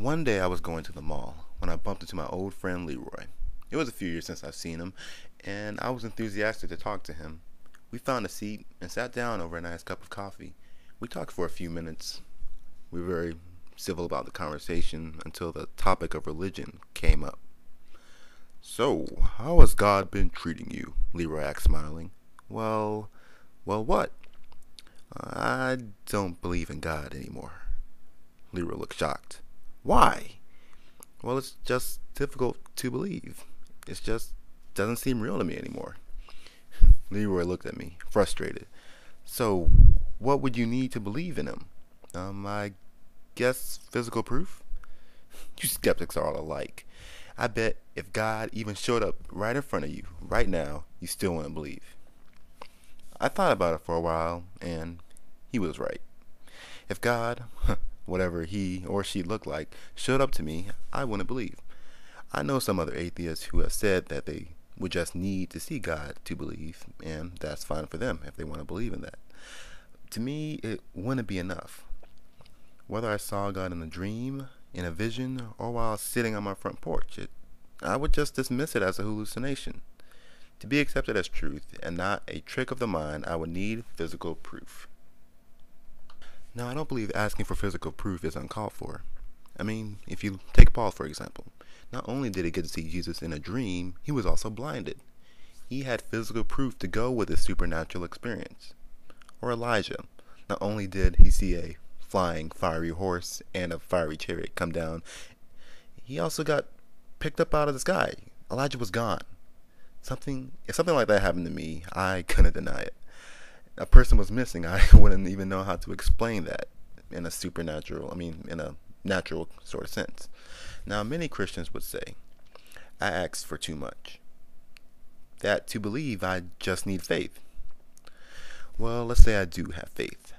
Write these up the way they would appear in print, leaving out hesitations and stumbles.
One day I was going to the mall when I bumped into my old friend Leroy. It was a few years since I've seen him, and I was enthusiastic to talk to him. We found a seat and sat down over a nice cup of coffee. We talked for a few minutes. We were very civil about the conversation until the topic of religion came up. "So, how has God been treating you?" Leroy asked, smiling. Well, what? "I don't believe in God anymore." Leroy looked shocked. "Why?" "Well, it's just difficult to believe. It just doesn't seem real to me anymore." Leroy looked at me, frustrated. "So, what would you need to believe in him?" I guess physical proof?" "You skeptics are all alike. I bet if God even showed up right in front of you, right now, you still wouldn't believe." I thought about it for a while, and he was right. If God, whatever he or she looked like, showed up to me, I wouldn't believe. I know some other atheists who have said that they would just need to see God to believe, and that's fine for them if they want to believe in that. To me, it wouldn't be enough. Whether I saw God in a dream, in a vision, or while sitting on my front porch, I would just dismiss it as a hallucination. To be accepted as truth and not a trick of the mind, I would need physical proof. Now, I don't believe asking for physical proof is uncalled for. I mean, if you take Paul, for example, not only did he get to see Jesus in a dream, he was also blinded. He had physical proof to go with his supernatural experience. Or Elijah, not only did he see a flying fiery horse and a fiery chariot come down, he also got picked up out of the sky. Elijah was gone. If something like that happened to me, I couldn't deny it. A person was missing, I wouldn't even know how to explain that in a natural sort of sense. Now, many Christians would say, I asked for too much. That to believe, I just need faith. Well, let's say I do have faith.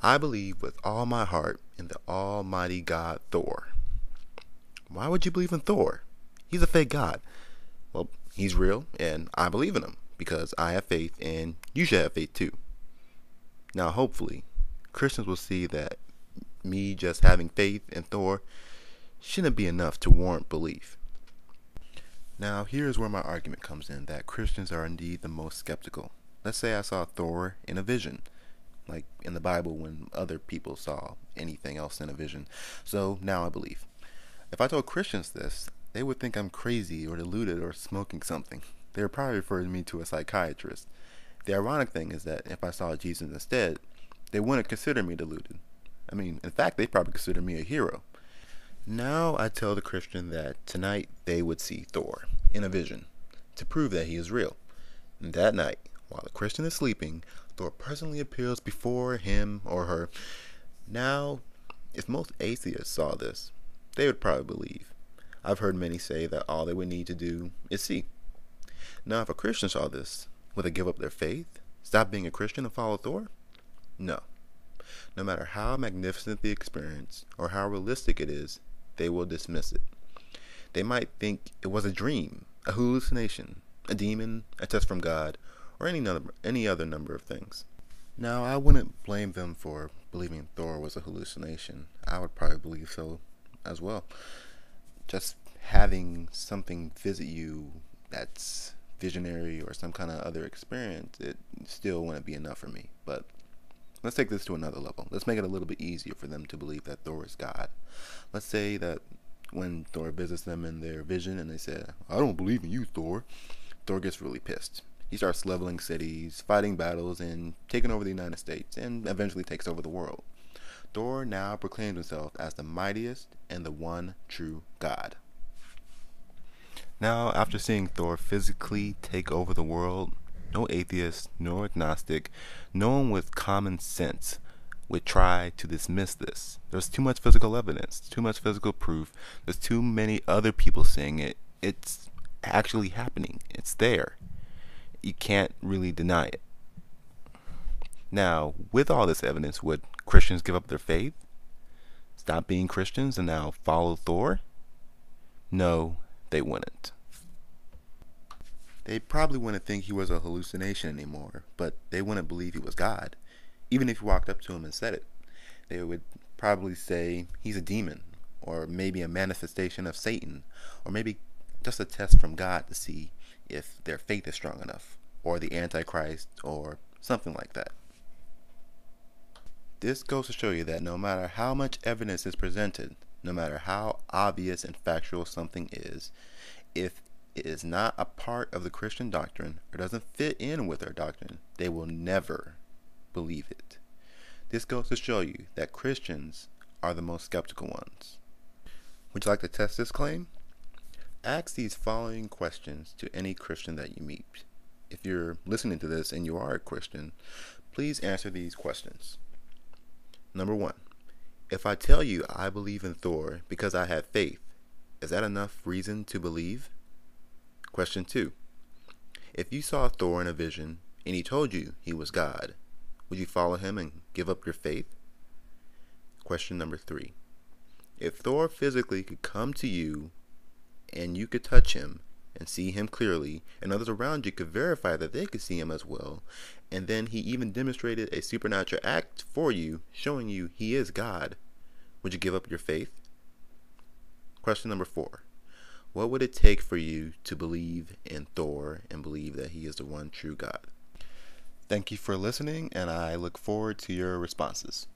I believe with all my heart in the almighty God Thor. Why would you believe in Thor? He's a fake god. Well, he's real, and I believe in him because I have faith, and you should have faith too. Now, hopefully, Christians will see that me just having faith in Thor shouldn't be enough to warrant belief. Now, here's where my argument comes in that Christians are indeed the most skeptical. Let's say I saw Thor in a vision, like in the Bible when other people saw anything else in a vision. So now I believe. If I told Christians this, they would think I'm crazy or deluded or smoking something. They would probably refer me to a psychiatrist. The ironic thing is that if I saw Jesus instead, they wouldn't consider me deluded. In fact, they'd probably consider me a hero. Now I tell the Christian that tonight they would see Thor in a vision to prove that he is real. And that night, while the Christian is sleeping, Thor presently appears before him or her. Now, if most atheists saw this, they would probably believe. I've heard many say that all they would need to do is see. Now, if a Christian saw this, would they give up their faith, stop being a Christian and follow Thor? No. No matter how magnificent the experience or how realistic it is, they will dismiss it. They might think it was a dream, a hallucination, a demon, a test from God, or any other number of things. Now, I wouldn't blame them for believing Thor was a hallucination. I would probably believe so as well. Just having something visit you that's visionary or some kind of other experience, it still wouldn't be enough for me. But let's take this to another level. Let's make it a little bit easier for them to believe that Thor is God. Let's say that when Thor visits them in their vision and they say, "I don't believe in you, Thor," Thor gets really pissed. He starts leveling cities, fighting battles, and taking over the United States, and eventually takes over the world. Thor now proclaims himself as the mightiest and the one true God. Now, after seeing Thor physically take over the world, no atheist, no agnostic, no one with common sense would try to dismiss this. There's too much physical evidence, too much physical proof. There's too many other people saying it. It's actually happening. It's there. You can't really deny it. Now, with all this evidence, would Christians give up their faith? Stop being Christians and now follow Thor? No, they wouldn't. They probably wouldn't think he was a hallucination anymore, but they wouldn't believe he was God. Even if you walked up to him and said it, they would probably say he's a demon or maybe a manifestation of Satan, or maybe just a test from God to see if their faith is strong enough, or the Antichrist, or something like that. This goes to show you that no matter how much evidence is presented, no matter how obvious and factual something is, if it is not a part of the Christian doctrine or doesn't fit in with their doctrine, they will never believe it. This goes to show you that Christians are the most skeptical ones. Would you like to test this claim? Ask these following questions to any Christian that you meet. If you're listening to this and you are a Christian, please answer these questions. Number 1. If I tell you I believe in Thor because I have faith, is that enough reason to believe? Question 2. If you saw Thor in a vision and he told you he was God, would you follow him and give up your faith? Question number 3. If Thor physically could come to you and you could touch him and see him clearly, and others around you could verify that they could see him as well, and then he even demonstrated a supernatural act for you, showing you he is God, would you give up your faith? Question number 4. What would it take for you to believe in Thor and believe that he is the one true God? Thank you for listening, and I look forward to your responses.